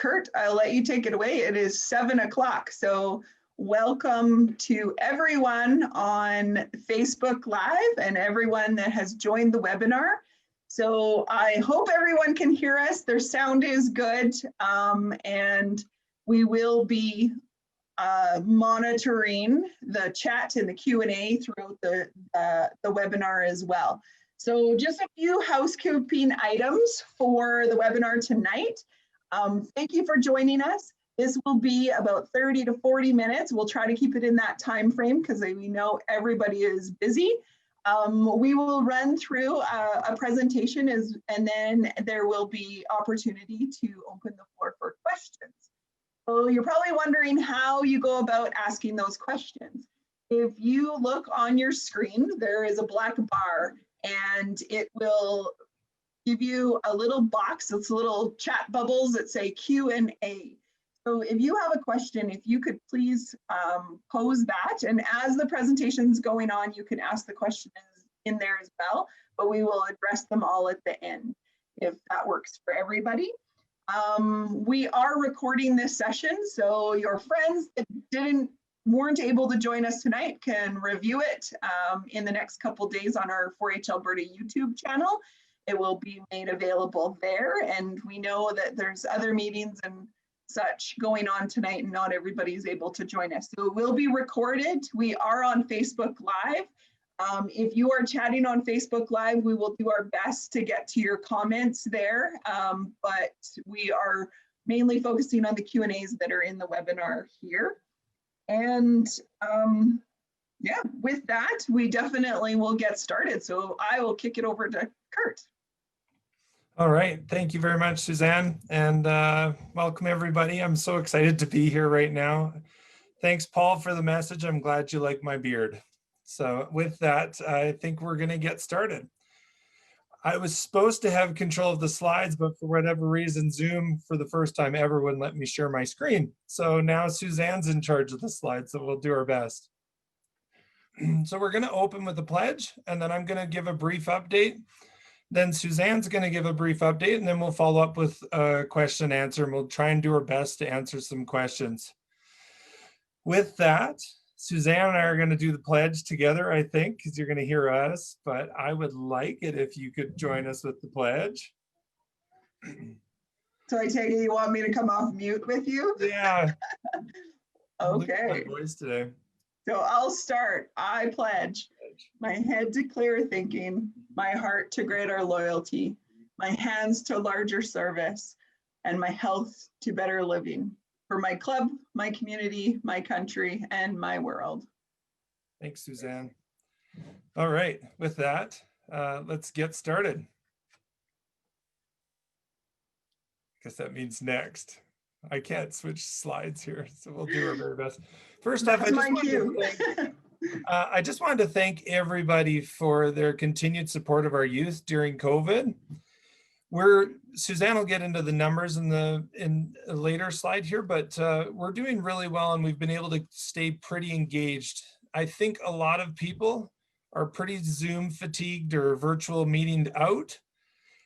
Kurt, I'll let you take it away. It is 7 o'clock. So welcome to everyone on Facebook Live and everyone that has joined the webinar. So I hope everyone can hear us. Their sound is good, and we will be monitoring the chat and the Q&A throughout the webinar as well. So just a few housekeeping items for the webinar tonight. Thank you for joining us. This will be about 30 to 40 minutes. We'll try to keep it in that time frame because we know everybody is busy. We will run through a presentation and then there will be opportunity to open the floor for questions. So you're probably wondering how you go about asking those questions. If you look on your screen, there is a black bar and it will give you a little box. It's little chat bubbles that say Q&A. So if you have a question, if you could please pose that. And as the presentation's going on, you can ask the questions in there as well, but we will address them all at the end if that works for everybody. We are recording this session, so your friends that weren't able to join us tonight can review it in the next couple days on our 4-H Alberta YouTube channel. It will be made available there, and we know that there's other meetings and such going on tonight and not everybody's able to join us. So it will be recorded. We are on Facebook Live. If you are chatting on Facebook Live, we will do our best to get to your comments there, but we are mainly focusing on the Q&As that are in the webinar here. And yeah, with that, we definitely will get started. So I will kick it over to Kurt. All right, thank you very much, Suzanne, and welcome everybody. I'm so excited to be here right now. Thanks, Paul, for the message. I'm glad you like my beard. So with that, I think we're gonna get started. I was supposed to have control of the slides, but for whatever reason, Zoom for the first time ever wouldn't let me share my screen. So now Suzanne's in charge of the slides, so we'll do our best. So we're gonna open with a pledge, and then I'm gonna give a brief update. Then Suzanne's gonna give a brief update, and then we'll follow up with a question and answer, and we'll try and do our best to answer some questions. With that, Suzanne and I are going to do the pledge together, I think, because you're going to hear us, but I would like it if you could join us with the pledge. So I take it you want me to come off mute with you? Yeah. Okay. My voice today. So I'll start. I pledge my head to clear thinking, my heart to greater loyalty, my hands to larger service, and my health to better living. For my club, my community, my country, and my world. Thanks, Suzanne. All right, with that, let's get started. I guess that means next. I can't switch slides here, so we'll do our very best. First off, I just wanted to thank everybody for their continued support of our youth during COVID. Suzanne will get into the numbers in a later slide here, but we're doing really well and we've been able to stay pretty engaged. I think a lot of people are pretty Zoom fatigued or virtual meetinged out.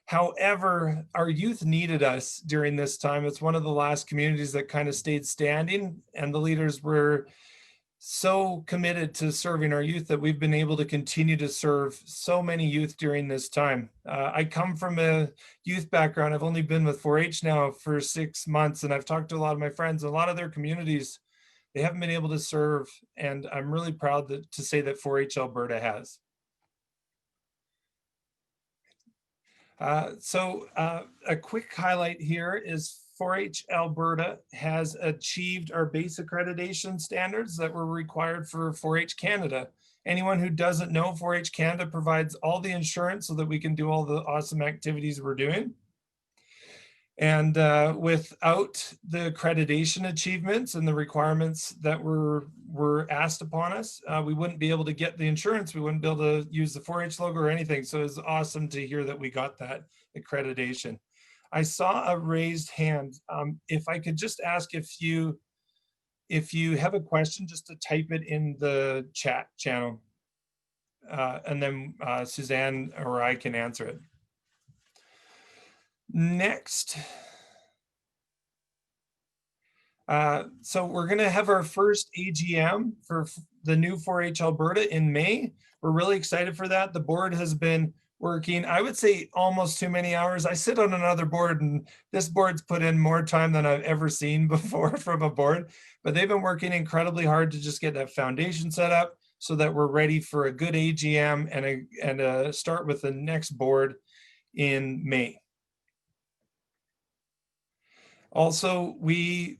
However, our youth needed us during this time. It's one of the last communities that kind of stayed standing, and the leaders were so committed to serving our youth that we've been able to continue to serve so many youth during this time. I come from a youth background. I've only been with 4-H now for 6 months, and I've talked to a lot of my friends. A lot of their communities, they haven't been able to serve, and I'm really proud to say that 4-H Alberta has. A quick highlight here is 4-H Alberta has achieved our base accreditation standards that were required for 4-H Canada. Anyone who doesn't know, 4-H Canada provides all the insurance so that we can do all the awesome activities we're doing. And without the accreditation achievements and the requirements that were asked upon us, we wouldn't be able to get the insurance. We wouldn't be able to use the 4-H logo or anything. So it's awesome to hear that we got that accreditation. I saw a raised hand. If I could just ask if you have a question, just to type it in the chat channel, and then Suzanne or I can answer it. Next, So we're going to have our first AGM for the new 4-H Alberta in May. We're really excited for that. The board has been working, I would say, almost too many hours. I sit on another board, and this board's put in more time than I've ever seen before from a board, but they've been working incredibly hard to just get that foundation set up so that we're ready for a good AGM and a start with the next board in May. Also, Lindsay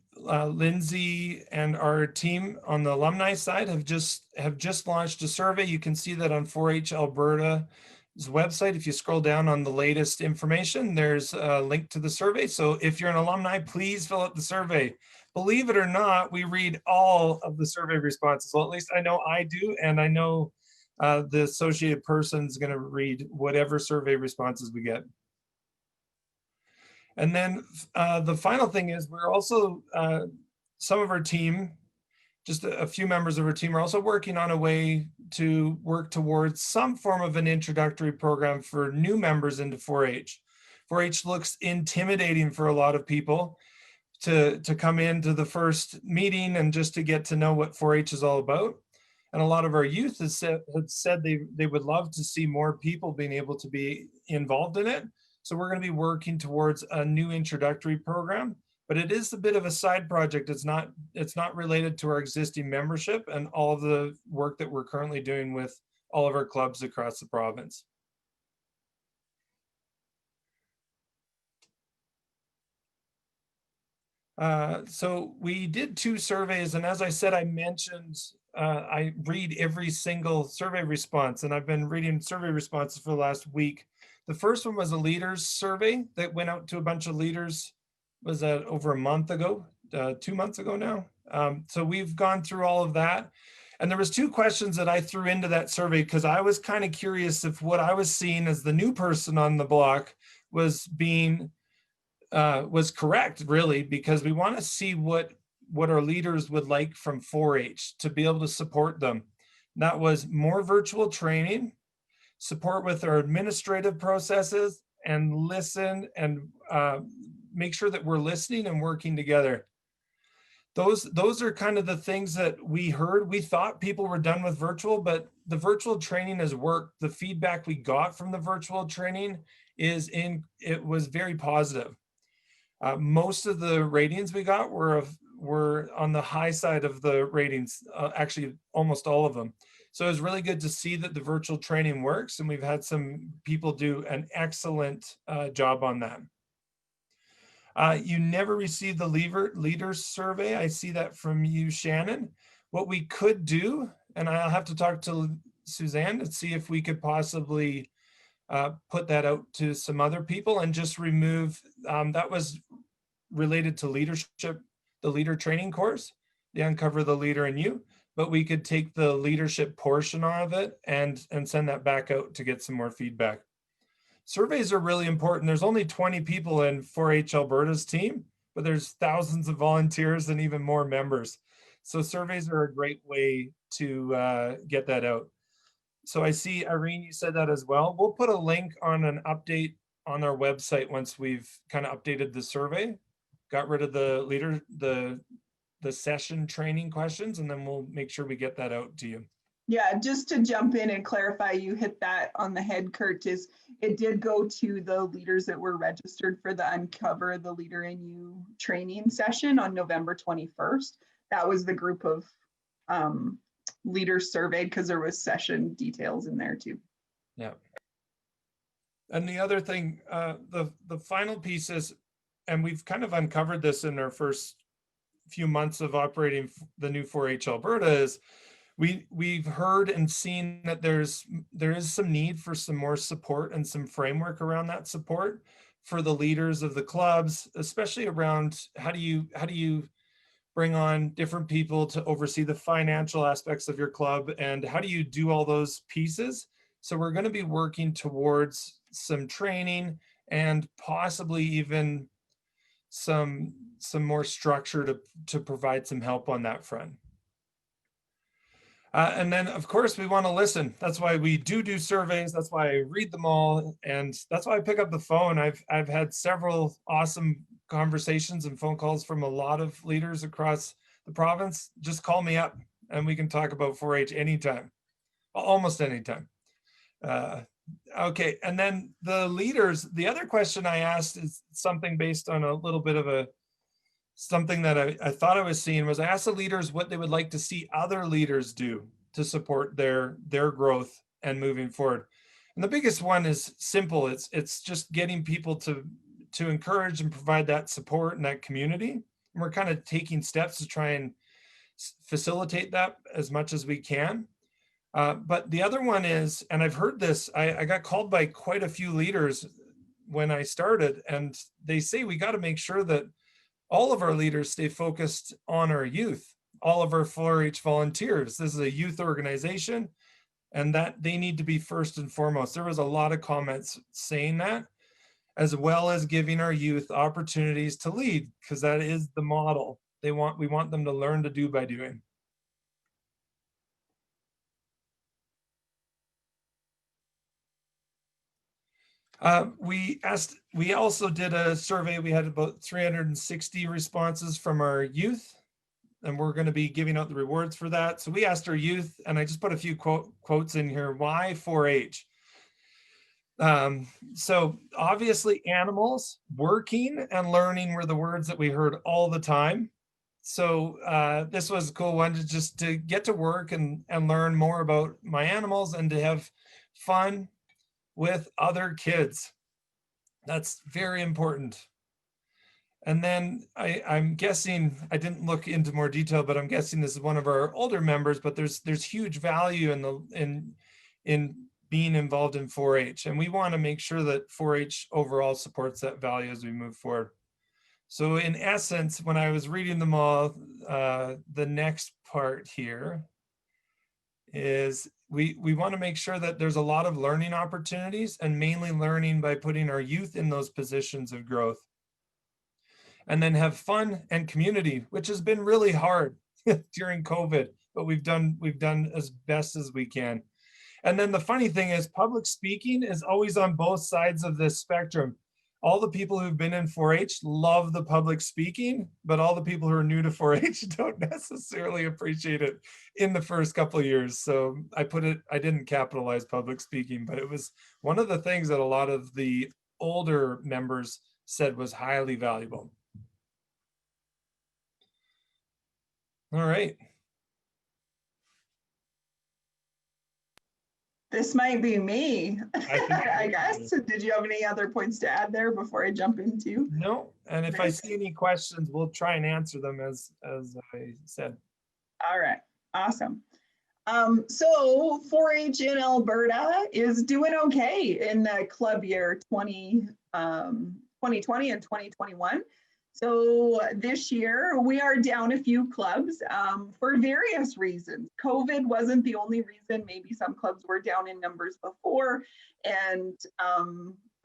and our team on the alumni side have just launched a survey. You can see that on 4-H Alberta's website. If you scroll down on the latest information, there's a link to the survey. So if you're an alumni, please fill out the survey. Believe it or not, we read all of the survey responses. Well, at least I know I do, and I know the associated person is going to read whatever survey responses we get. And then the final thing is we're also, some of our team, just a few members of our team are also working on a way to work towards some form of an introductory program for new members into 4-H. 4-H looks intimidating for a lot of people to come into the first meeting and just to get to know what 4-H is all about. And a lot of our youth have said they would love to see more people being able to be involved in it. So we're going to be working towards a new introductory program, but it is a bit of a side project. It's not related to our existing membership and all of the work that we're currently doing with all of our clubs across the province. So we did 2 surveys, and as I said, I mentioned I read every single survey response, and I've been reading survey responses for the last week. The first one was a leaders survey that went out to a bunch of leaders. Was that over a month ago, 2 months ago now? So we've gone through all of that. And there was 2 questions that I threw into that survey because I was kind of curious if what I was seeing as the new person on the block was correct, really, because we want to see what our leaders would like from 4-H to be able to support them. And that was more virtual training, support with our administrative processes, and listen and make sure that we're listening and working together. Those are kind of the things that we heard. We thought people were done with virtual, but the virtual training has worked. The feedback we got from the virtual training it was very positive. Most of the ratings we got were on the high side of the ratings, actually almost all of them. So it was really good to see that the virtual training works, and we've had some people do an excellent job on that. You never received the leaders survey. I see that from you, Shannon. What we could do, and I'll have to talk to Susann to see if we could possibly put that out to some other people and just remove, that was related to leadership, the leader training course, the Uncover the Leader in You, but we could take the leadership portion of it and send that back out to get some more feedback. Surveys are really important. There's only 20 people in 4-H Alberta's team, but there's thousands of volunteers and even more members. So surveys are a great way to get that out. So I see, Irene, you said that as well. We'll put a link on an update on our website once we've kind of updated the survey, got rid of the session training questions, and then we'll make sure we get that out to you. Yeah, just to jump in and clarify, you hit that on the head, Curtis. It did go to the leaders that were registered for the Uncover the Leader in You training session on November 21st. That was the group of leaders surveyed because there was session details in there too. Yeah. And the other thing, the final piece is, and we've kind of uncovered this in our first few months of operating the new 4-H Alberta, is we've heard and seen that there is some need for some more support and some framework around that support for the leaders of the clubs, especially around how do you bring on different people to oversee the financial aspects of your club, and how do you do all those pieces? So we're going to be working towards some training and possibly even some more structure to provide some help on that front. And then, of course, we want to listen. That's why we do surveys. That's why I read them all, and that's why I pick up the phone. I've had several awesome conversations and phone calls from a lot of leaders across the province, just call me up and we can talk about 4-H anytime, almost anytime. Okay, and then the leaders, the other question I asked is something based on a little bit of something that I thought I was seeing, was I asked the leaders what they would like to see other leaders do to support their growth and moving forward. And the biggest one is simple. It's just getting people to encourage and provide that support and that community. And we're kind of taking steps to try and facilitate that as much as we can. But the other one is, and I've heard this, I got called by quite a few leaders when I started, and they say we got to make sure that all of our leaders stay focused on our youth, all of our 4-H volunteers. This is a youth organization, and that they need to be first and foremost. There was a lot of comments saying that, as well as giving our youth opportunities to lead, because that is the model. We want them to learn to do by doing. We also did a survey. We had about 360 responses from our youth, and we're going to be giving out the rewards for that. So we asked our youth, and I just put a few quotes in here. Why 4-H? So obviously animals, working and learning were the words that we heard all the time. So this was a cool one to get to work and learn more about my animals and to have fun with other kids. That's very important. And then I'm guessing, I didn't look into more detail, but I'm guessing this is one of our older members, but there's huge value in being involved in 4-H. And we want to make sure that 4-H overall supports that value as we move forward. So in essence, when I was reading them all, the next part here is we want to make sure that there's a lot of learning opportunities, and mainly learning by putting our youth in those positions of growth. And then have fun and community, which has been really hard during COVID, but we've done as best as we can. And then the funny thing is, public speaking is always on both sides of this spectrum. All the people who've been in 4-H love the public speaking, but all the people who are new to 4-H don't necessarily appreciate it in the first couple of years. So I didn't capitalize public speaking, but it was one of the things that a lot of the older members said was highly valuable. All right. This might be me, I guess. Did you have any other points to add there before I jump into? No, and if I see any questions, we'll try and answer them as I said. All right, awesome. So 4-H in Alberta is doing okay in the club year 2020 and 2021. So this year we are down a few clubs for various reasons. COVID wasn't the only reason. Maybe some clubs were down in numbers before. And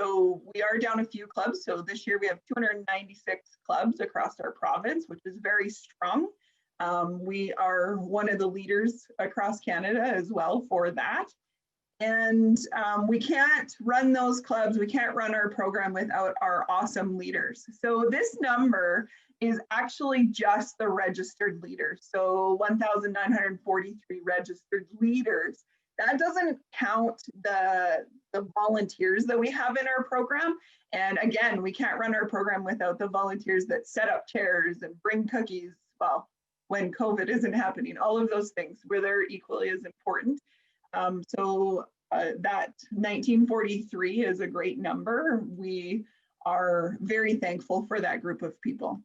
so we are down a few clubs. So this year we have 296 clubs across our province, which is very strong. We are one of the leaders across Canada as well for that. And we can't run those clubs, we can't run our program without our awesome leaders. So this number is actually just the registered leaders. So 1,943 registered leaders. That doesn't count the volunteers that we have in our program. And again, we can't run our program without the volunteers that set up chairs and bring cookies, well, when COVID isn't happening, all of those things where they're equally as important. So that 1943 is a great number. We are very thankful for that group of people.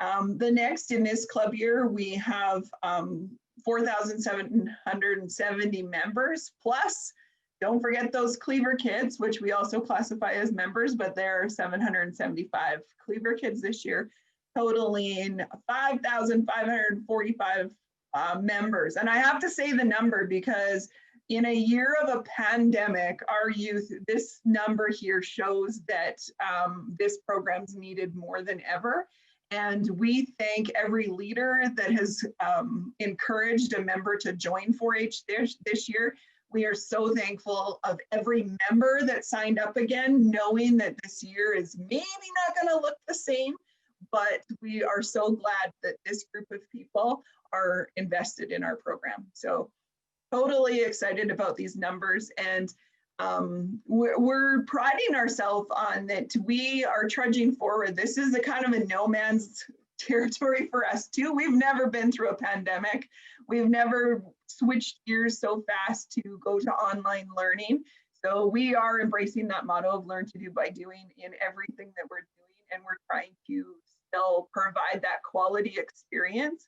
The next in this club year, we have 4,770 members, plus don't forget those Cleaver kids, which we also classify as members, but there are 775 Cleaver kids this year, totaling 5,545 members. And I have to say the number because in a year of a pandemic, our youth, this number here shows that this program's needed more than ever. And we thank every leader that has encouraged a member to join 4-H this year. We are so thankful of every member that signed up again, knowing that this year is maybe not going to look the same, but we are so glad that this group of people are invested in our program. So totally excited about these numbers, and we're priding ourselves on that we are trudging forward. This is a kind of a no man's territory for us too. We've never been through a pandemic. We've never switched gears so fast to go to online learning. So we are embracing that motto of learn to do by doing in everything that we're doing, and we're trying to still provide that quality experience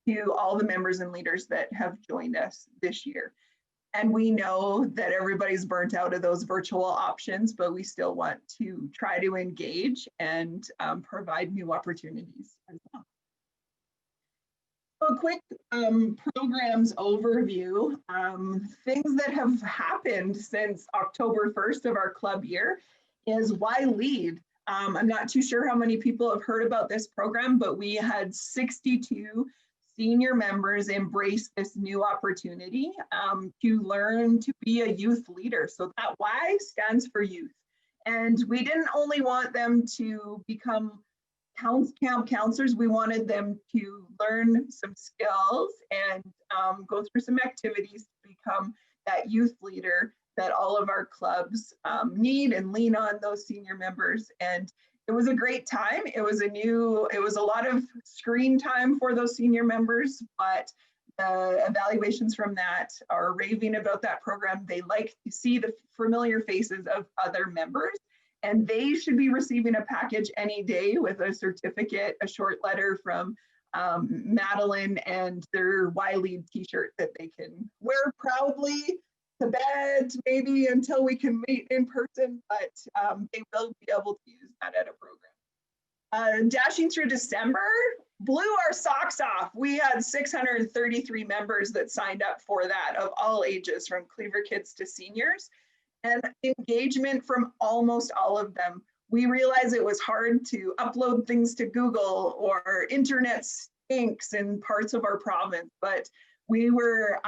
to all the members and leaders that have joined us this year. And we know that everybody's burnt out of those virtual options, but we still want to try to engage and provide new opportunities as well. So a quick programs overview, things that have happened since October 1st of our club year is why lead? I'm not too sure how many people have heard about this program, but we had 62 senior members embrace this new opportunity to learn to be a youth leader. So that Y stands for youth. And we didn't only want them to become camp counselors, we wanted them to learn some skills and go through some activities to become that youth leader that all of our clubs need and lean on those senior members. And it was a great time. It was a lot of screen time for those senior members, but the evaluations from that are raving about that program. They like to see the familiar faces of other members, and they should be receiving a package any day with a certificate, a short letter from Madeline, and their Y-Lead t-shirt that they can wear proudly to bed, maybe until we can meet in person, but they will be able to use that at a program. Dashing through December, blew our socks off. We had 633 members that signed up for that, of all ages, from Cleaver kids to seniors, and engagement from almost all of them. We realized it was hard to upload things to Google, or internet stinks in parts of our province, but we were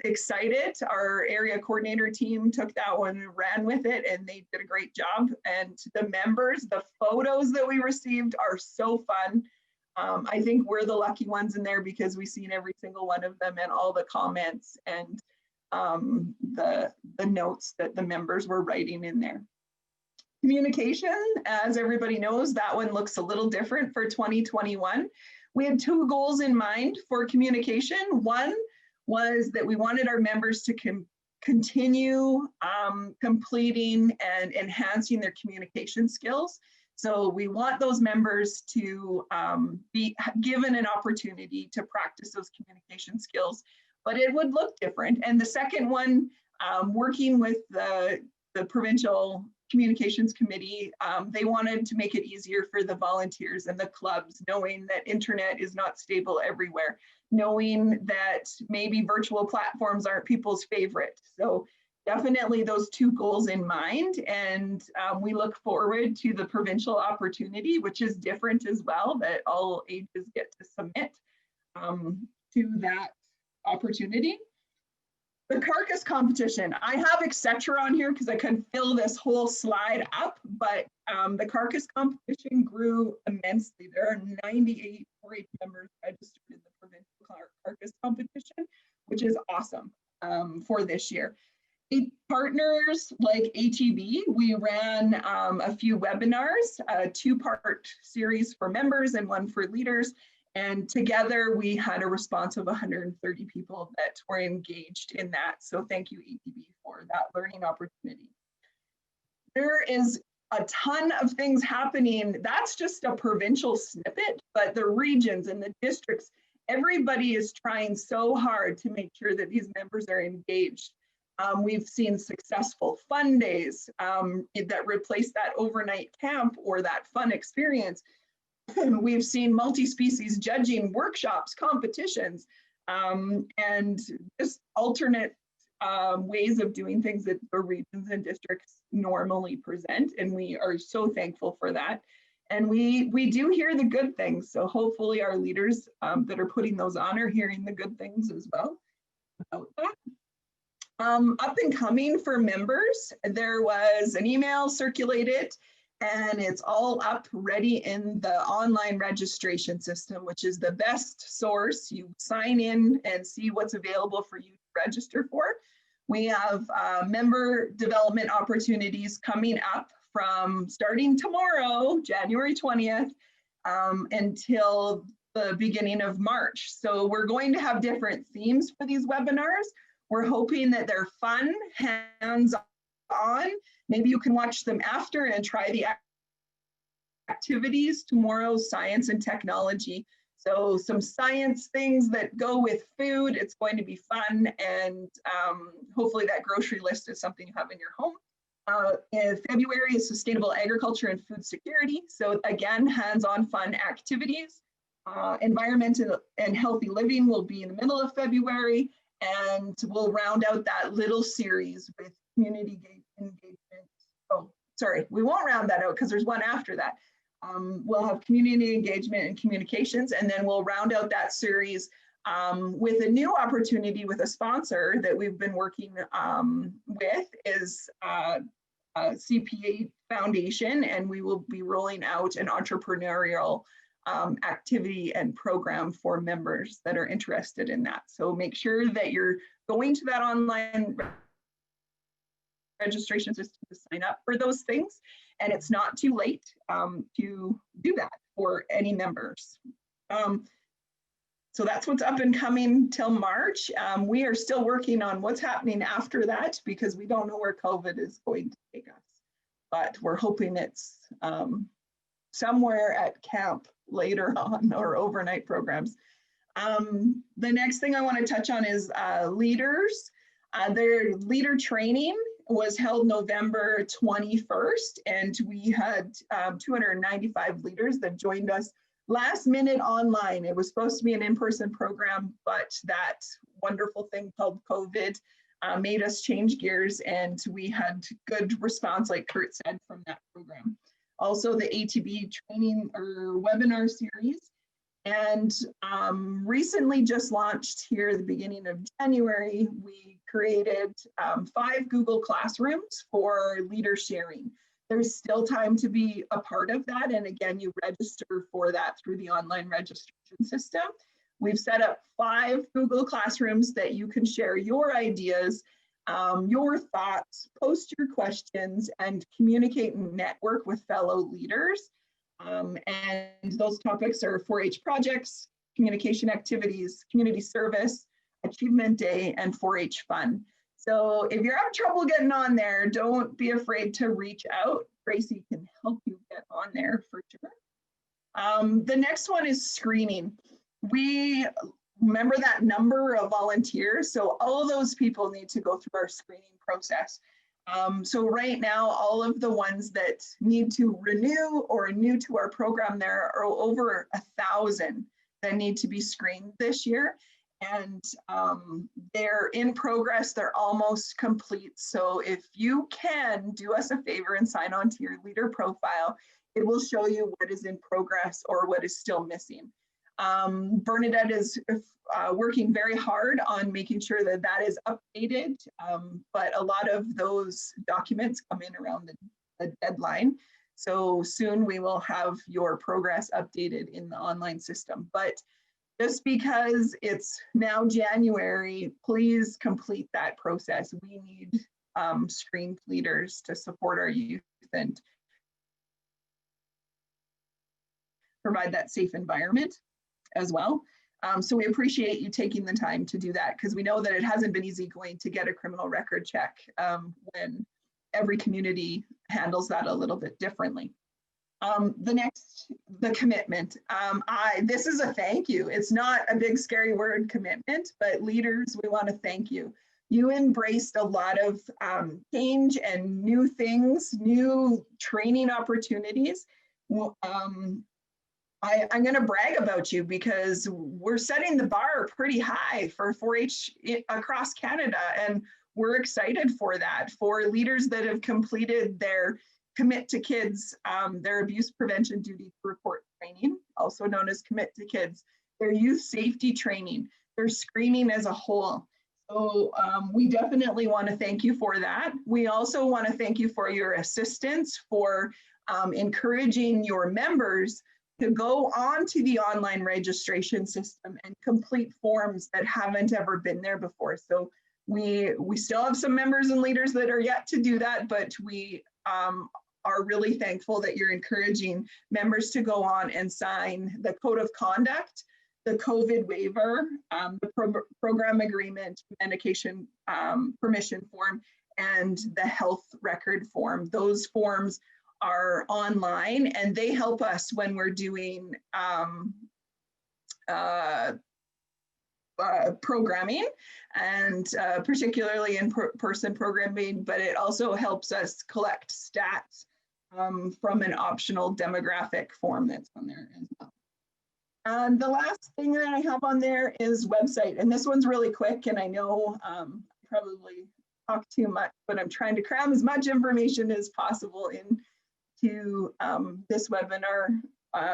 excited. Our area coordinator team took that one and ran with it, and they did a great job. And the members, the photos that we received are so fun. I think we're the lucky ones in there because we've seen every single one of them and all the comments and the notes that the members were writing in there. Communication, as everybody knows, that one looks a little different for 2021. We had 2 goals in mind for communication. One was that we wanted our members to continue completing and enhancing their communication skills. So we want those members to be given an opportunity to practice those communication skills, but it would look different. And the second one, working with the provincial communications committee, they wanted to make it easier for the volunteers and the clubs, knowing that internet is not stable everywhere, knowing that maybe virtual platforms aren't people's favorite. So definitely those 2 goals in mind. And we look forward to the provincial opportunity, which is different as well, that all ages get to submit to that opportunity. The Carcass competition, I have etc. on here because I couldn't fill this whole slide up, but the Carcass competition grew immensely. There are 98 4-H members registered in the provincial Carcass competition, which is awesome for this year. Partners like Atb, we ran a few webinars, a 2-part series for members and 1 for leaders. And together we had a response of 130 people that were engaged in that. So thank you, Atb, for that learning opportunity. There is a ton of things happening. That's just a provincial snippet, but the regions and the districts, everybody is trying so hard to make sure that these members are engaged. We've seen successful fun days that replace that overnight camp or that fun experience. We've seen multi-species judging workshops, competitions, and just alternate ways of doing things that the regions and districts normally present. And we are so thankful for that. And we do hear the good things. So hopefully our leaders that are putting those on are hearing the good things as well about that. Up and coming for members, there was an email circulated, and it's all up ready in the online registration system, which is the best source. You sign in and see what's available for you to register for. We have member development opportunities coming up from starting tomorrow, January 20th, until the beginning of March. So we're going to have different themes for these webinars. We're hoping that they're fun, hands-on. Maybe you can watch them after and try the activities. Tomorrow's science and technology. So some science things that go with food. It's going to be fun, and hopefully that grocery list is something you have in your home. In February is sustainable agriculture and food security. So again, hands-on fun activities. Environmental and healthy living will be in the middle of February, and we'll round out that little series with community engagement. Oh, sorry, we won't round that out because there's one after that. We'll have community engagement and communications, and then we'll round out that series with a new opportunity with a sponsor that we've been working with is CPA Foundation, and we will be rolling out an entrepreneurial activity and program for members that are interested in that. So make sure that you're going to that online registration system to sign up for those things. And it's not too late to do that for any members. So that's what's up and coming till March. We are still working on what's happening after that because we don't know where COVID is going to take us. But we're hoping it's somewhere at camp later on or overnight programs. The next thing I want to touch on is leaders. Their leader training was held November 21st, and we had 295 leaders that joined us last minute online. It was supposed to be an in-person program, but that wonderful thing called COVID made us change gears, and we had good response, like Kurt said, from that program. Also the Atb training or webinar series, and recently just launched here at the beginning of January, we created 5 Google Classrooms for leader sharing. There's still time to be a part of that, and again, you register for that through the online registration system. We've set up 5 Google Classrooms that you can share your ideas, your thoughts, post your questions, and communicate and network with fellow leaders. And those topics are 4-H projects, communication activities, community service, Achievement Day, and 4-H fun. So if you're having trouble getting on there, don't be afraid to reach out. Tracy can help you get on there for sure. The next one is screening. We remember that number of volunteers, so all of those people need to go through our screening process. So right now, all of the ones that need to renew or are new to our program, there are over 1,000 that need to be screened this year. And they're in progress, they're almost complete. So if you can do us a favor and sign on to your leader profile, it will show you what is in progress or what is still missing. Bernadette is working very hard on making sure that that is updated, but a lot of those documents come in around the deadline. So soon we will have your progress updated in the online system. But just because it's now January, please complete that process. We need screened leaders to support our youth and provide that safe environment as well. So we appreciate you taking the time to do that, because we know that it hasn't been easy going to get a criminal record check when every community handles that a little bit differently. The commitment. This is a thank you. It's not a big scary word, commitment, but leaders, we want to thank you. You embraced a lot of change and new things, new training opportunities. I'm going to brag about you because we're setting the bar pretty high for 4-H across Canada, and we're excited for that. For leaders that have completed their Commit to Kids, their abuse prevention duty to report training, also known as Commit to Kids, their youth safety training, their screening as a whole. So we definitely want to thank you for that. We also want to thank you for your assistance, for encouraging your members to go on to the online registration system and complete forms that haven't ever been there before. So we still have some members and leaders that are yet to do that, but we are really thankful that you're encouraging members to go on and sign the code of conduct, the COVID waiver, the program agreement, medication permission form, and the health record form. Those forms are online and they help us when we're doing programming, and particularly in person programming, but it also helps us collect stats from an optional demographic form that's on there as well. And the last thing that I have on there is website, and this one's really quick, and I know probably talk too much, but I'm trying to cram as much information as possible into this webinar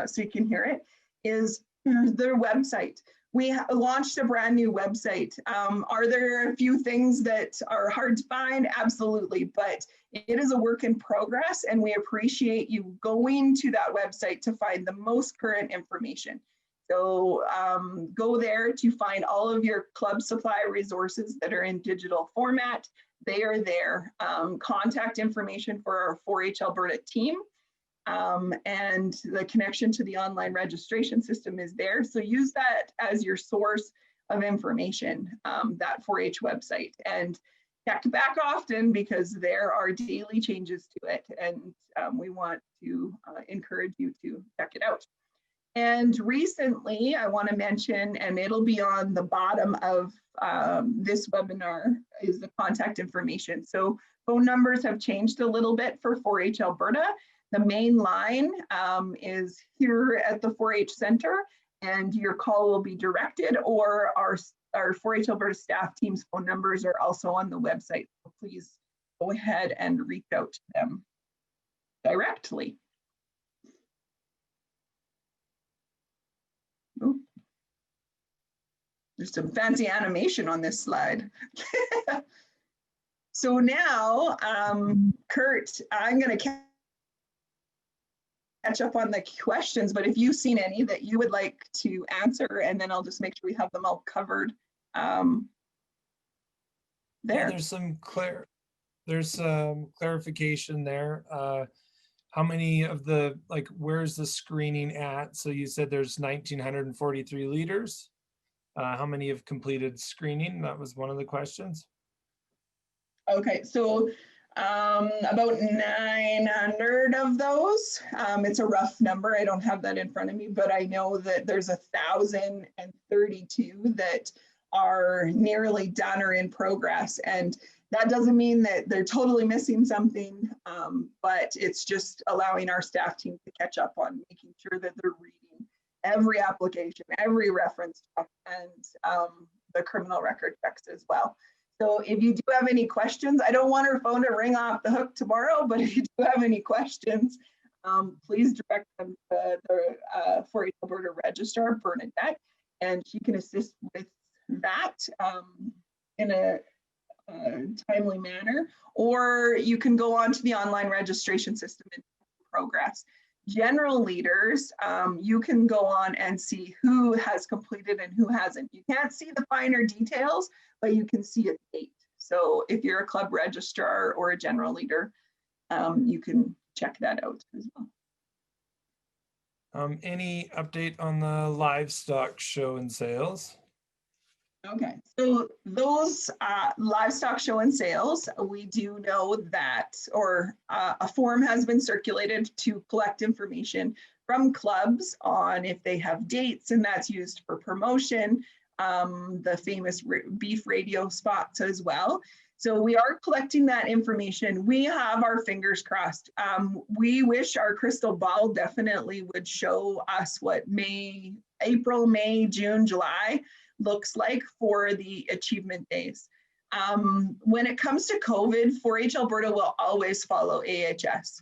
so you can hear it, is their website. We launched a brand new website. Are there a few things that are hard to find? Absolutely, but it is a work in progress, and we appreciate you going to that website to find the most current information. So go there to find all of your club supply resources that are in digital format. They are there. Contact information for our 4-H Alberta team. And the connection to the online registration system is there. So use that as your source of information, that 4-H website, and check back often because there are daily changes to it. And we want to encourage you to check it out. And recently I want to mention, and it'll be on the bottom of this webinar, is the contact information. So phone numbers have changed a little bit for 4-H Alberta. The main line is here at the 4-H Center, and your call will be directed, or our 4-H Alberta staff team's phone numbers are also on the website. So please go ahead and reach out to them directly. Ooh. There's some fancy animation on this slide. So now, Kurt, I'm going to catch up on the questions, but if you've seen any that you would like to answer, and then I'll just make sure we have them all covered there. Yeah, there's some clarification there. How many of the, like, where's the screening at? So you said there's 1,943 leaders. How many have completed screening? That was one of the questions. Okay, so about 900 of those. It's a rough number. I don't have that in front of me, but I know that there's 1,032 that are nearly done or in progress. And that doesn't mean that they're totally missing something, but it's just allowing our staff team to catch up on making sure that they're reading every application, every reference check, and the criminal record checks as well. So if you do have any questions, I don't want her phone to ring off the hook tomorrow, but if you do have any questions, please direct them to the 4-H Alberta Registrar, Bernadette, and she can assist with that in a timely manner, or you can go on to the online registration system in progress. General leaders, you can go on and see who has completed and who hasn't. You can't see the finer details, but you can see a date. So if you're a club registrar or a general leader, you can check that out as well. Any update on the livestock show and sales? Okay, so those livestock show and sales, we do know that, or a form has been circulated to collect information from clubs on if they have dates, and that's used for promotion, the famous beef radio spots as well. So we are collecting that information. We have our fingers crossed. We wish our crystal ball definitely would show us what April, May, June, July looks like for the achievement days. When it comes to COVID, 4-H Alberta will always follow AHS.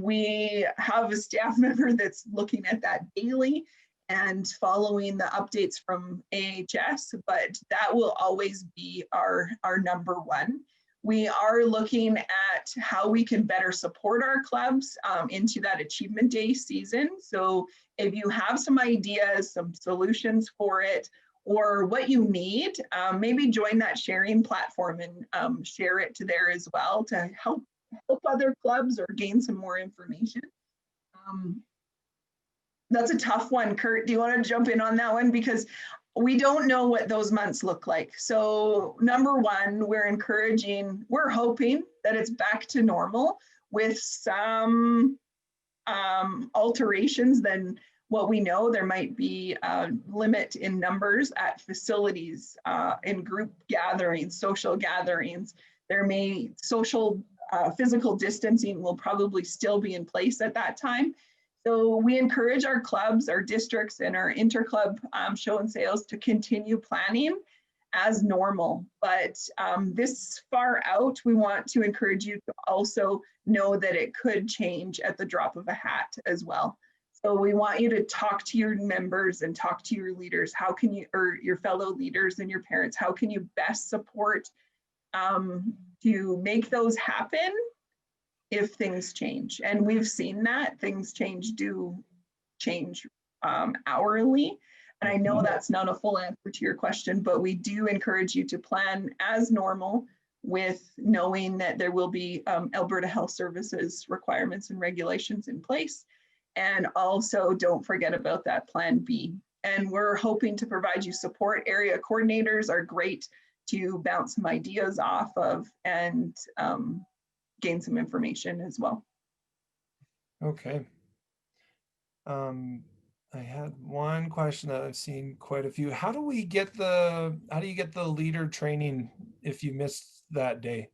We have a staff member that's looking at that daily, and following the updates from AHS, but that will always be our number one. We are looking at how we can better support our clubs into that Achievement Day season. So if you have some ideas, some solutions for it, or what you need, maybe join that sharing platform and share it to there as well to help other clubs or gain some more information. That's a tough one. Kurt, do you want to jump in on that one? Because we don't know what those months look like. So number one, we're hoping that it's back to normal with some alterations than what we know. There might be a limit in numbers at facilities, in group gatherings, social gatherings. There may physical distancing will probably still be in place at that time. So we encourage our clubs, our districts, and our interclub show and sales to continue planning as normal. But this far out, we want to encourage you to also know that it could change at the drop of a hat as well. So we want you to talk to your members and talk to your leaders. How can you, or your fellow leaders and your parents, how can you best support to make those happen if things change? And we've seen that things do change hourly. And I know that's not a full answer to your question, but we do encourage you to plan as normal with knowing that there will be Alberta Health Services requirements and regulations in place. And also don't forget about that Plan B. And we're hoping to provide you support. Area coordinators are great to bounce some ideas off of and gain some information as well. Okay. I had one question that I've seen quite a few. How do you get the leader training if you missed that day?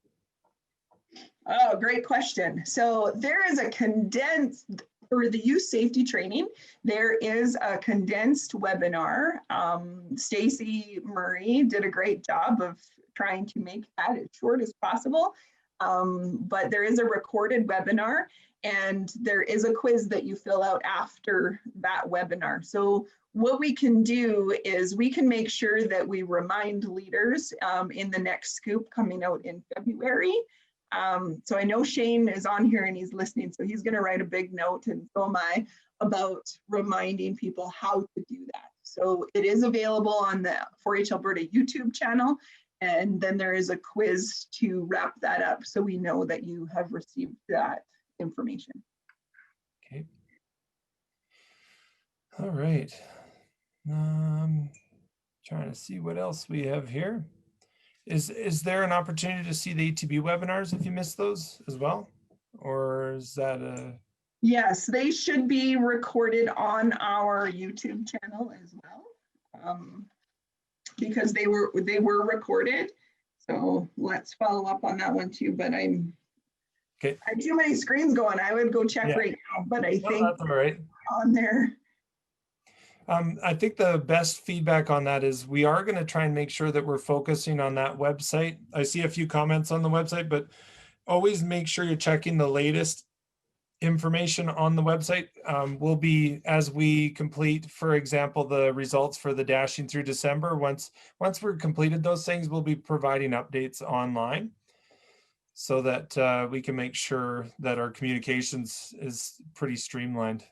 Oh, great question. So there is a condensed, for the youth safety training, there is a condensed webinar. Stacy Murray did a great job of trying to make that as short as possible. But there is a recorded webinar, and there is a quiz that you fill out after that webinar. So what we can do is we can make sure that we remind leaders in the next scoop coming out in February. So I know Shane is on here and he's listening, so he's going to write a big note, and so am I, about reminding people how to do that. So it is available on the 4-H Alberta YouTube channel. And then there is a quiz to wrap that up, so we know that you have received that information. Okay. All right. Trying to see what else we have here. Is there an opportunity to see the Atb webinars if you missed those as well? Or is that a... Yes, they should be recorded on our YouTube channel as well. Because they were recorded. So let's follow up on that one too, but I have too many screens going. I would go check right now, but I think that's all right. On there. I think the best feedback on that is we are going to try and make sure that we're focusing on that website. I see a few comments on the website, but always make sure you're checking the latest information on the website. Will be, as we complete, for example, the results for the dashing through December. Once we're completed those things, we'll be providing updates online so that we can make sure that our communications is pretty streamlined.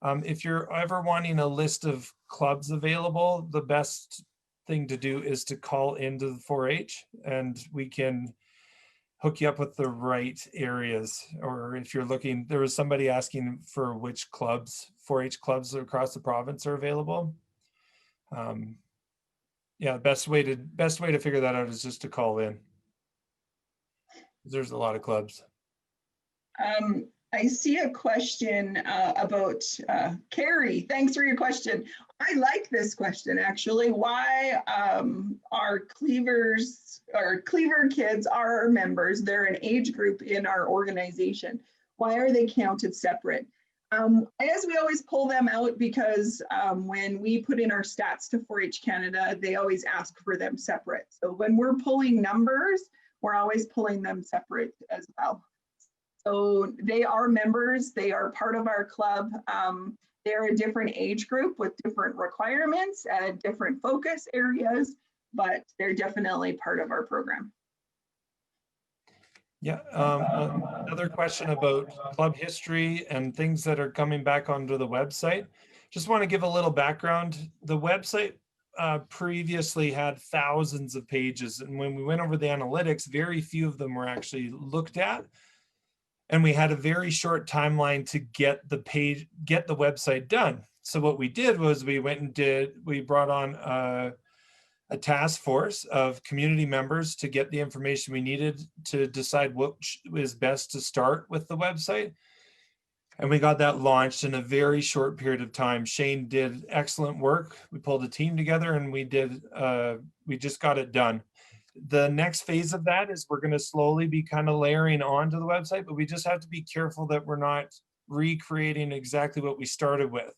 If you're ever wanting a list of clubs available, the best thing to do is to call into the 4-H, and we can hook you up with the right areas. Or if you're looking, there was somebody asking for which clubs, 4-H clubs across the province are available. Yeah, best way to figure that out is just to call in. There's a lot of clubs. I see a question about Carrie. Thanks for your question. I like this question actually. Why are Cleaver kids are our members? They're an age group in our organization. Why are they counted separate? As we always pull them out because when we put in our stats to 4-H Canada, they always ask for them separate. So when we're pulling numbers, we're always pulling them separate as well. So they are members, they are part of our club, They're a different age group with different requirements and different focus areas, but they're definitely part of our program. Yeah, another question about club history and things that are coming back onto the website. Just want to give a little background. The website previously had thousands of pages, and when we went over the analytics, very few of them were actually looked at. And we had a very short timeline to get the website done. So what we did was we brought on a task force of community members to get the information we needed to decide what was best to start with the website. And we got that launched in a very short period of time. Shane did excellent work. We pulled a team together and we just got it done. The next phase of that is we're going to slowly be kind of layering onto the website, but we just have to be careful that we're not recreating exactly what we started with.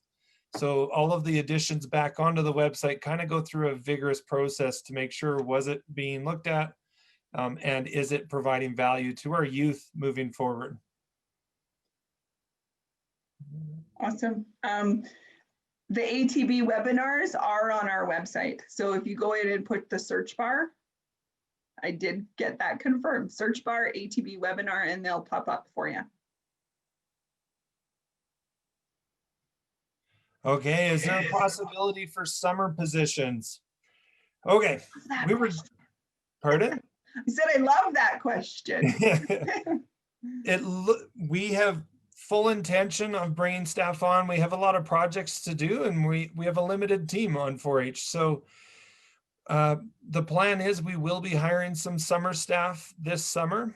So all of the additions back onto the website kind of go through a vigorous process to make sure, was it being looked at, and is it providing value to our youth moving forward? Awesome. The ATB webinars are on our website. So if you go in and put the search bar, I did get that confirmed, search bar ATB webinar, and they'll pop up for you. Okay, is there a possibility for summer positions? Okay, pardon? I said I love that question. We have full intention of bringing staff on. We have a lot of projects to do, and we have a limited team on 4-H. So the plan is we will be hiring some summer staff this summer.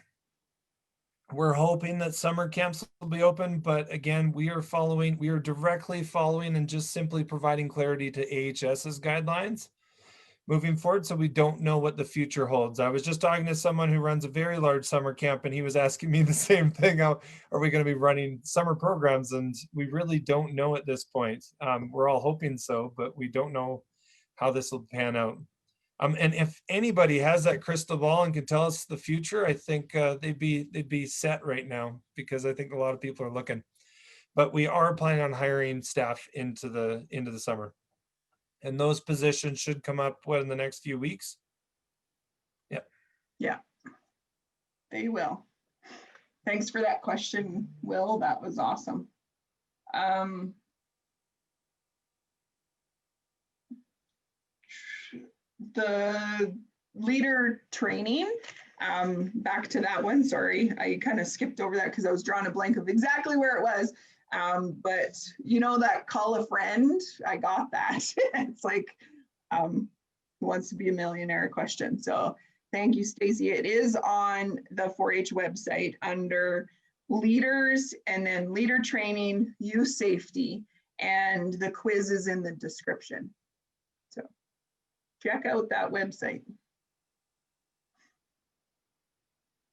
We're hoping that summer camps will be open, but again, we are directly following and just simply providing clarity to AHS's guidelines moving forward, so we don't know what the future holds. I was just talking to someone who runs a very large summer camp, and he was asking me the same thing. How are we going to be running summer programs? And we really don't know at this point. We're all hoping so, but we don't know how this will pan out. And if anybody has that crystal ball and can tell us the future, I think they'd be set right now, because I think a lot of people are looking. But we are planning on hiring staff into the summer, and those positions should come up in the next few weeks. Yeah, they will. Thanks for that question, Will. That was awesome. The leader training, back to that one, sorry, I kind of skipped over that because I was drawing a blank of exactly where it was. But you know, that call a friend, I got that. It's like, who wants to be a millionaire question. So thank you, Stacy. It is on the 4-H website under leaders, and then leader training, youth safety, and the quiz is in the description. So check out that website.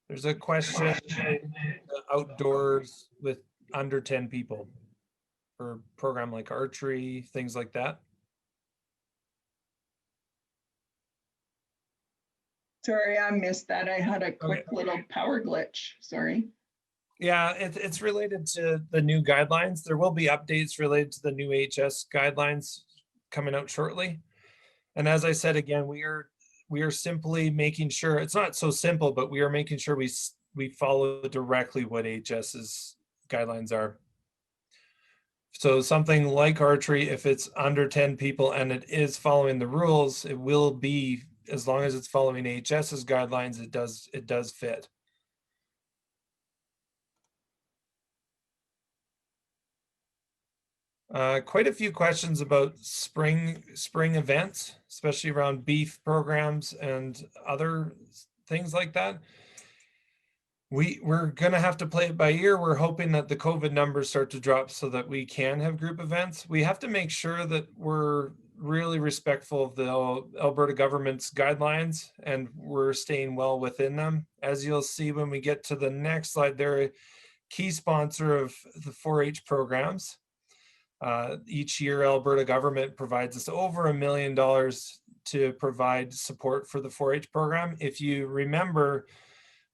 There's a question, outdoors with under 10 people for a program like archery, things like that. Sorry, I missed that. I had a quick little power glitch. Sorry. Yeah, it's related to the new guidelines. There will be updates related to the new HS guidelines coming out shortly. And as I said, again, we are simply making sure, it's not so simple, but we are making sure we follow directly what HS's guidelines are. So something like archery, if it's under 10 people and it is following the rules, it will be, as long as it's following HS's guidelines, it does fit. Quite a few questions about spring events, especially around beef programs and other things like that. We're going to have to play it by ear. We're hoping that the COVID numbers start to drop so that we can have group events. We have to make sure that we're really respectful of the Alberta government's guidelines, and we're staying well within them. As you'll see when we get to the next slide, they're a key sponsor of the 4-H programs. Each year, Alberta government provides us over $1 million to provide support for the 4-H program. If you remember,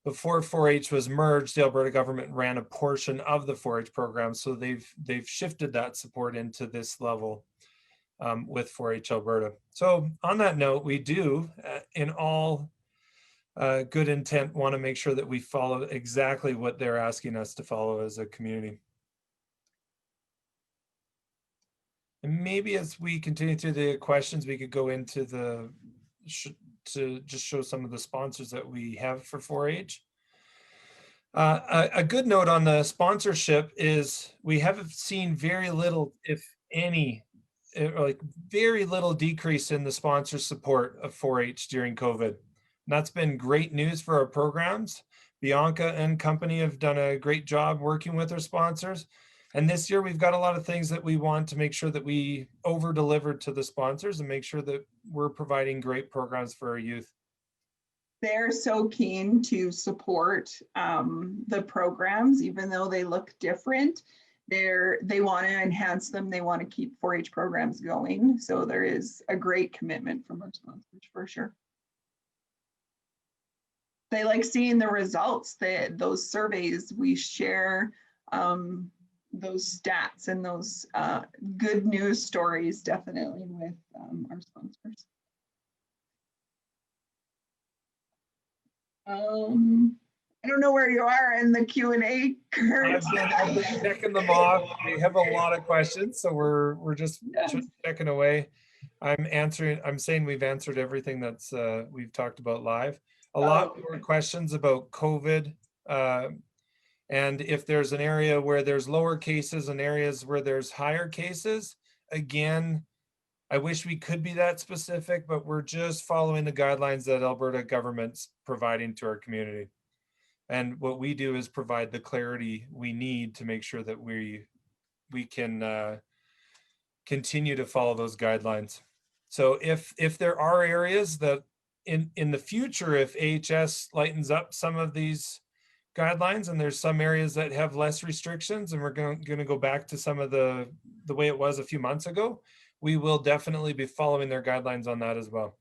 before 4-H was merged, the Alberta government ran a portion of the 4-H program. So they've shifted that support into this level with 4-H Alberta. So on that note, we do in all good intent want to make sure that we follow exactly what they're asking us to follow as a community. And maybe as we continue through the questions, we could go into to just show some of the sponsors that we have for 4-H. A good note on the sponsorship is we have seen very little, if any, like very little decrease in the sponsor support of 4-H during COVID. And that's been great news for our programs. Bianca and company have done a great job working with our sponsors. And this year we've got a lot of things that we want to make sure that we over deliver to the sponsors and make sure that we're providing great programs for our youth. They're so keen to support the programs, even though they look different. They want to enhance them. They want to keep 4-H programs going. So there is a great commitment from our sponsors for sure. They like seeing the results, those surveys. We share those stats and those good news stories definitely with our sponsors. I don't know where you are in the Q&A, Kurt. I've been checking them off. We have a lot of questions, so we're just checking away. I'm saying we've answered everything that's we've talked about live. A lot more questions about COVID, and if there's an area where there's lower cases and areas where there's higher cases. Again, I wish we could be that specific, but we're just following the guidelines that Alberta government's providing to our community. And what we do is provide the clarity we need to make sure that we can continue to follow those guidelines. So if there are areas that in the future, if AHS lightens up some of these guidelines and there's some areas that have less restrictions and we're going to go back to some of the way it was a few months ago, we will definitely be following their guidelines on that as well.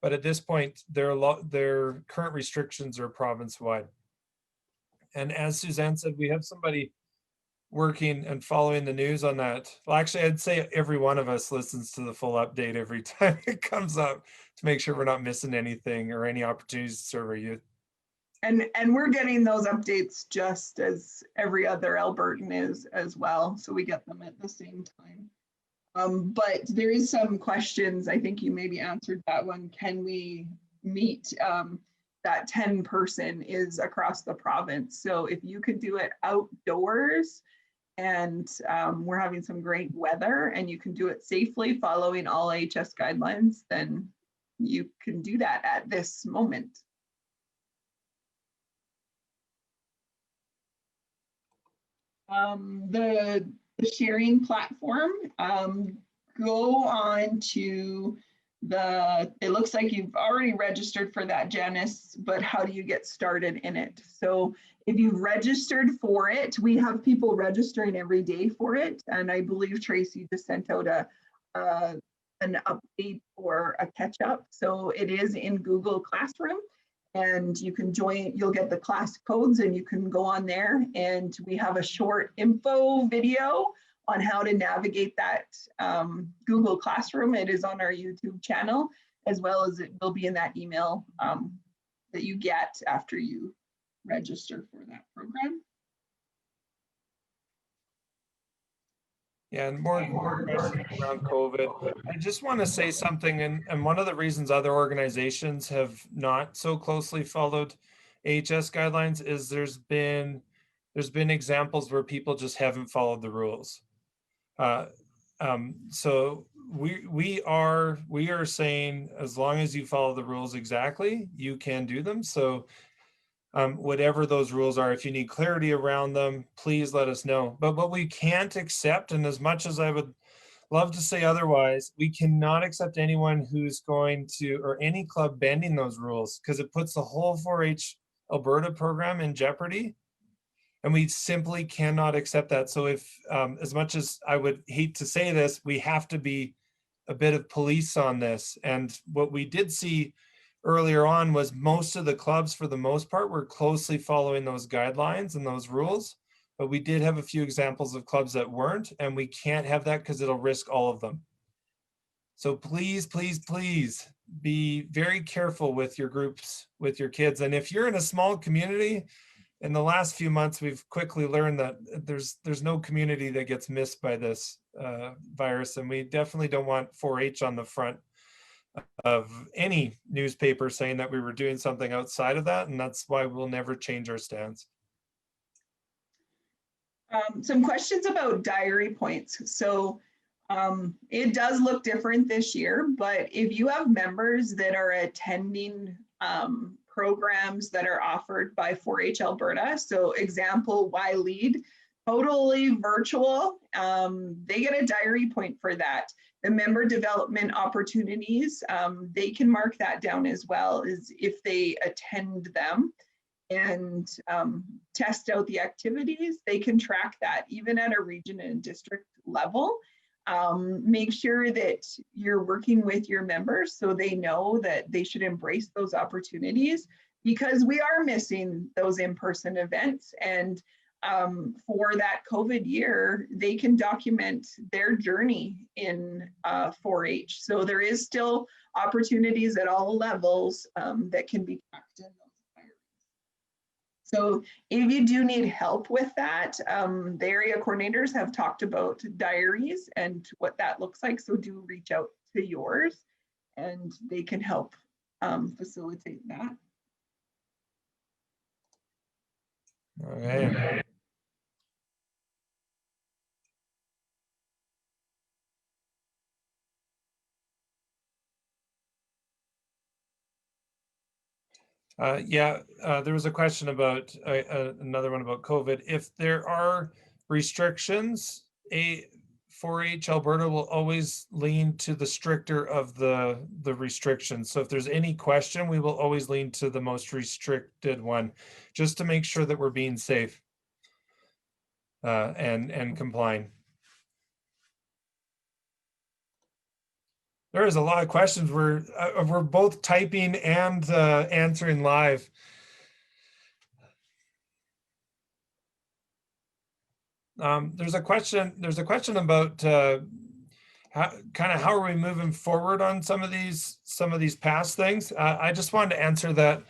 But at this point, their current restrictions are province-wide. And as Susann said, we have somebody working and following the news on that. Well, actually, I'd say every one of us listens to the full update every time it comes up to make sure we're not missing anything or any opportunities to serve our youth. And we're getting those updates just as every other Albertan is as well. So we get them at the same time. But there is some questions. I think you maybe answered that one. Can we meet that 10 person is across the province? So if you could do it outdoors and we're having some great weather and you can do it safely following all AHS guidelines, then you can do that at this moment. The sharing platform, go on to it looks like you've already registered for that, Janice, but how do you get started in it? So if you've registered for it, we have people registering every day for it. And I believe Tracy just sent out an update or a catch up. So it is in Google Classroom. And you can join, you'll get the class codes and you can go on there, and we have a short info video on how to navigate that Google Classroom. It is on our YouTube channel, as well as it will be in that email that you get after you register for that program. Yeah, and more questions around COVID. I just want to say something, and one of the reasons other organizations have not so closely followed AHS guidelines is there's been examples where people just haven't followed the rules. So we are saying as long as you follow the rules exactly, you can do them. So whatever those rules are, if you need clarity around them, please let us know. But what we can't accept, and as much as I would love to say otherwise, we cannot accept anyone who's going to, or any club bending those rules, because it puts the whole 4-H Alberta program in jeopardy. And we simply cannot accept that. So if, as much as I would hate to say this, we have to be a bit of police on this. And what we did see earlier on was most of the clubs, for the most part, were closely following those guidelines and those rules. But we did have a few examples of clubs that weren't, and we can't have that because it'll risk all of them. So please, please, please be very careful with your groups, with your kids. And if you're in a small community, in the last few months, we've quickly learned that there's no community that gets missed by this virus. And we definitely don't want 4-H on the front of any newspaper saying that we were doing something outside of that. And that's why we'll never change our stance. Some questions about diary points. So it does look different this year, but if you have members that are attending programs that are offered by 4-H Alberta, so example, Y Lead, totally virtual, they get a diary point for that. The member development opportunities, they can mark that down as well as if they attend them and test out the activities, they can track that even at a region and district level. Make sure that you're working with your members so they know that they should embrace those opportunities, because we are missing those in-person events. And for that COVID year, they can document their journey in 4-H. So there is still opportunities at all levels that can be tracked in those. So if you do need help with that, the area coordinators have talked about diaries and what that looks like. So do reach out to yours and they can help facilitate that. Okay. There was a question about another one about COVID. If there are restrictions, 4-H Alberta will always lean to the stricter of the restrictions. So if there's any question, we will always lean to the most restricted one, just to make sure that we're being safe and complying. There is a lot of questions. We're both typing and answering live. There's a question about how are we moving forward on some of these past things. I just wanted to answer that.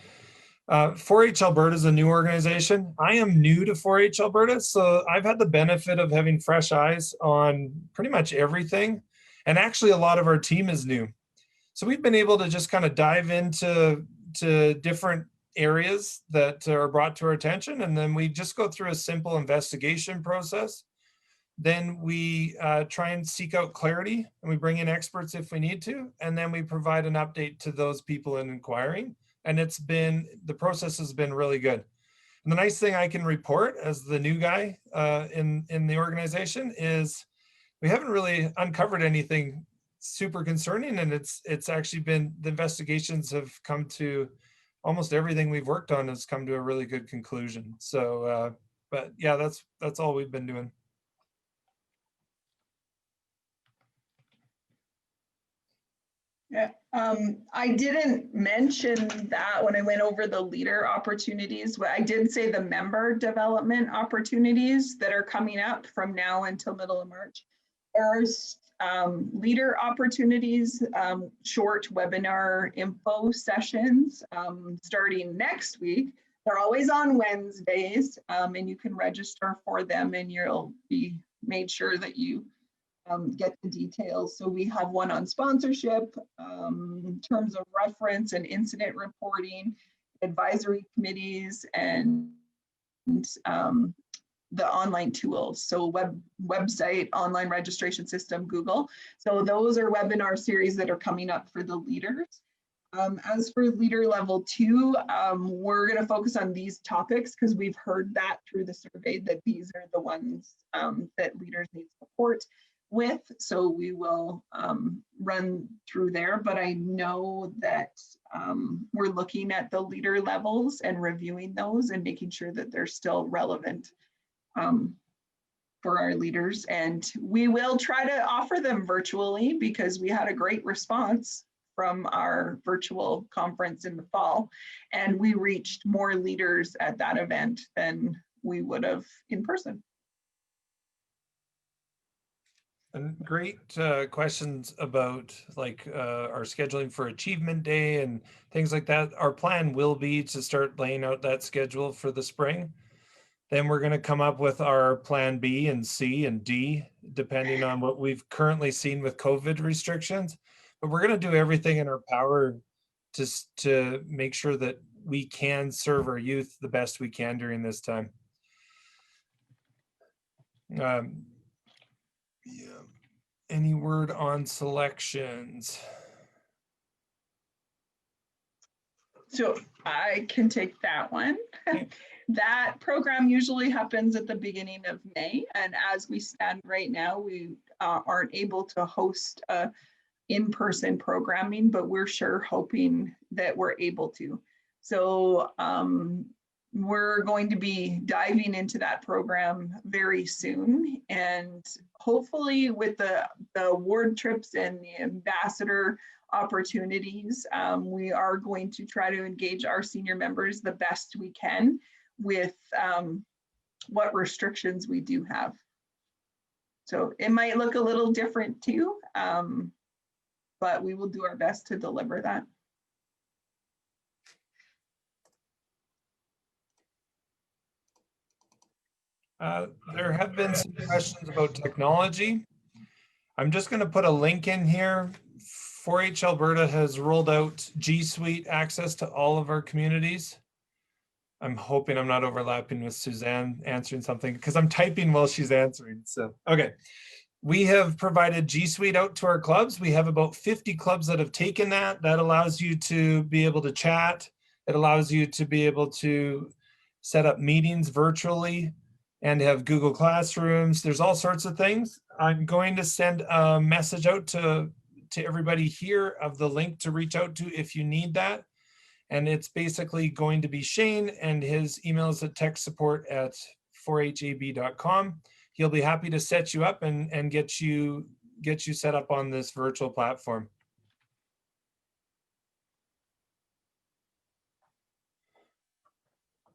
4-H Alberta is a new organization. I am new to 4-H Alberta, so I've had the benefit of having fresh eyes on pretty much everything. And actually, a lot of our team is new. So we've been able to just kind of dive into different areas that are brought to our attention. And then we just go through a simple investigation process. Then we try and seek out clarity, and we bring in experts if we need to. And then we provide an update to those people in inquiring. And the process has been really good. And the nice thing I can report as the new guy in the organization is we haven't really uncovered anything super concerning, and it's actually been, the investigations have come to, almost everything we've worked on has come to a really good conclusion. So, but yeah, that's all we've been doing. Yeah, I didn't mention that when I went over the leader opportunities, but I did say the member development opportunities that are coming up from now until middle of March. There's leader opportunities, short webinar info sessions starting next week. They're always on Wednesdays, and you can register for them and you'll be made sure that you get the details. So we have one on sponsorship, terms of reference and incident reporting, advisory committees, and the online tools. So website, online registration system, Google. So those are webinar series that are coming up for the leaders. As for leader level 2, we're going to focus on these topics because we've heard that through the survey that these are the ones that leaders need support with. So we will run through there, but I know that we're looking at the leader levels and reviewing those and making sure that they're still relevant for our leaders. And we will try to offer them virtually because we had a great response from our virtual conference in the fall, and we reached more leaders at that event than we would have in person. And great questions about like our scheduling for Achievement Day and things like that. Our plan will be to start laying out that schedule for the spring. Then we're going to come up with our plan B and C and D, depending on what we've currently seen with COVID restrictions. But we're going to do everything in our power to make sure that we can serve our youth the best we can during this time. Yeah. Any word on selections? So I can take that one. Okay. That program usually happens at the beginning of May. And as we stand right now, we aren't able to host in-person programming, but we're sure hoping that we're able to. So we're going to be diving into that program very soon. And hopefully with the award trips and the ambassador opportunities, we are going to try to engage our senior members the best we can with what restrictions we do have. So it might look a little different too, but we will do our best to deliver that. There have been some questions about technology. I'm just going to put a link in here. 4-H Alberta has rolled out G Suite access to all of our communities. I'm hoping I'm not overlapping with Susann answering something because I'm typing while she's answering. So, okay. We have provided G Suite out to our clubs. We have about 50 clubs that have taken that. That allows you to be able to chat. It allows you to be able to set up meetings virtually and have Google Classrooms. There's all sorts of things. I'm going to send a message out to everybody here of the link to reach out to if you need that. And it's basically going to be Shane, and his email is at techsupport@4hab.com. He'll be happy to set you up and get you set up on this virtual platform.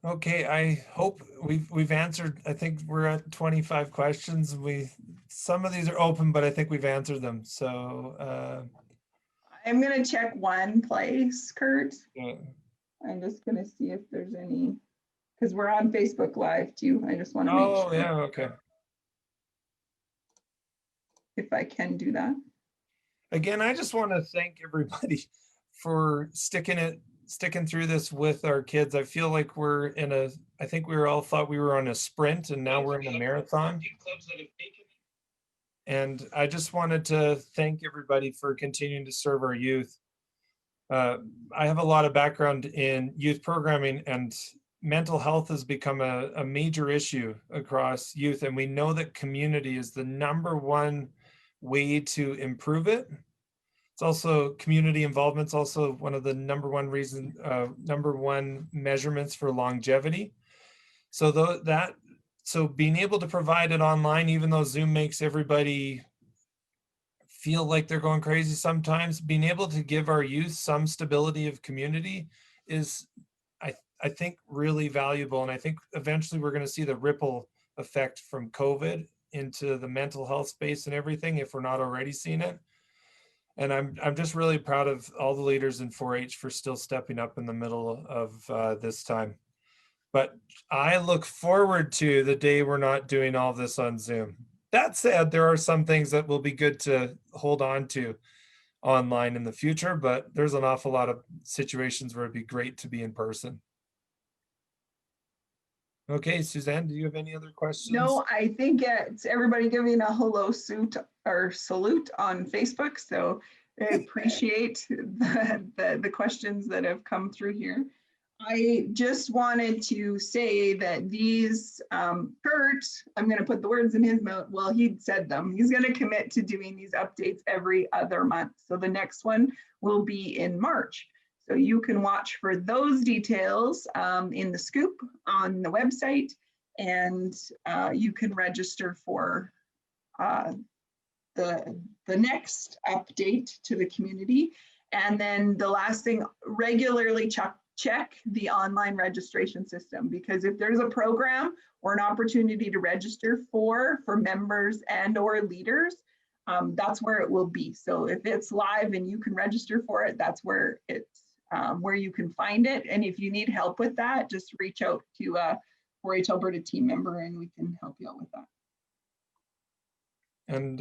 Okay, I hope we've answered. I think we're at 25 questions. Some of these are open, but I think we've answered them. So I'm going to check one place, Kurt. yeah. I'm just going to see if there's any, because we're on Facebook Live too. I just want to make sure. Oh, yeah, okay. If I can do that. Again, I just want to thank everybody for sticking through this with our kids. I feel like I think we all thought we were on a sprint, and now we're in a marathon. And I just wanted to thank everybody for continuing to serve our youth. I have a lot of background in youth programming, and mental health has become a major issue across youth. And we know that community is the #1 way to improve it. It's also community involvement's also one of the #1 measurements for longevity. So being able to provide it online, even though Zoom makes everybody feel like they're going crazy sometimes, being able to give our youth some stability of community is, I think, really valuable. And I think eventually we're going to see the ripple effect from COVID into the mental health space and everything, if we're not already seeing it. And I'm just really proud of all the leaders in 4-H for still stepping up in the middle of this time. But I look forward to the day we're not doing all this on Zoom. That said, there are some things that will be good to hold on to online in the future, but there's an awful lot of situations where it'd be great to be in person. Okay, Susann, do you have any other questions? No, I think it's everybody giving a hello suit or salute on Facebook. So I appreciate the questions that have come through here. I just wanted to say that these, Kurt, I'm going to put the words in his mouth. Well, he said them. He's going to commit to doing these updates every other month. So the next one will be in March. So you can watch for those details in the scoop on the website, and you can register for the next update to the community. And then the last thing, regularly check the online registration system, because if there's a program or an opportunity to register for members and or leaders, that's where it will be. So if it's live and you can register for it, that's where it's where you can find it. And if you need help with that, just reach out to a 4-H Alberta team member and we can help you out with that. And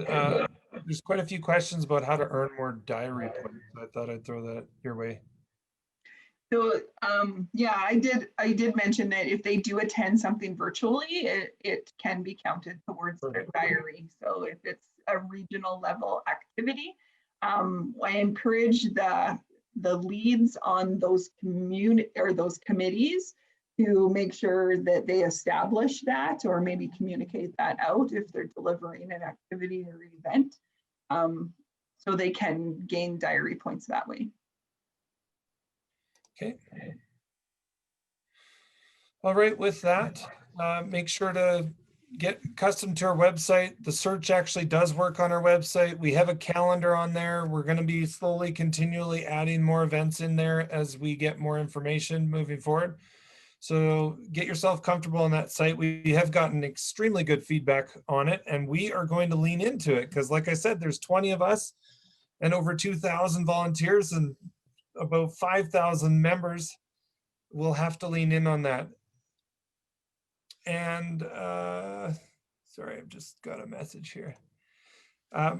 there's quite a few questions about how to earn more diary points. I thought I'd throw that your way. So yeah, I did mention that if they do attend something virtually, it can be counted towards their diary. So if it's a regional level activity, I encourage the leads on those those committees to make sure that they establish that, or maybe communicate that out if they're delivering an activity or event, so they can gain diary points that way. Okay. All right, with that, make sure to get accustomed to our website. The search actually does work on our website. We have a calendar on there. We're going to be slowly, continually adding more events in there as we get more information moving forward. So get yourself comfortable on that site. We have gotten extremely good feedback on it, and we are going to lean into it because, like I said, there's 20 of us and over 2,000 volunteers and about 5,000 members. We'll have to lean in on that. And sorry, I've just got a message here.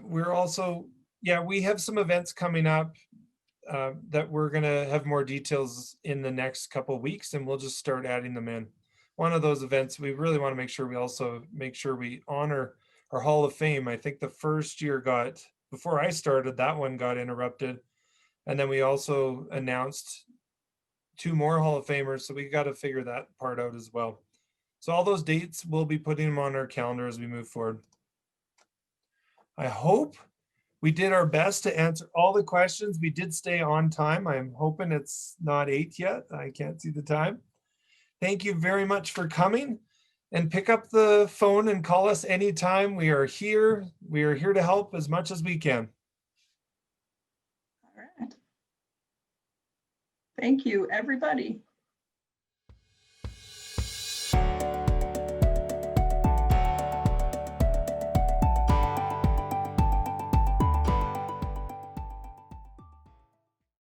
We're also, yeah, we have some events coming up that we're going to have more details in the next couple of weeks, and we'll just start adding them in. One of those events, we really want to make sure we honor our Hall of Fame. I think the first year before I started, that one got interrupted. And then we also announced 2 more Hall of Famers. So we got to figure that part out as well. So all those dates, we'll be putting them on our calendar as we move forward. I hope we did our best to answer all the questions. We did stay on time. I'm hoping it's not 8 yet. I can't see the time. Thank you very much for coming, and pick up the phone and call us anytime. We are here. We are here to help as much as we can. All right. Thank you, everybody.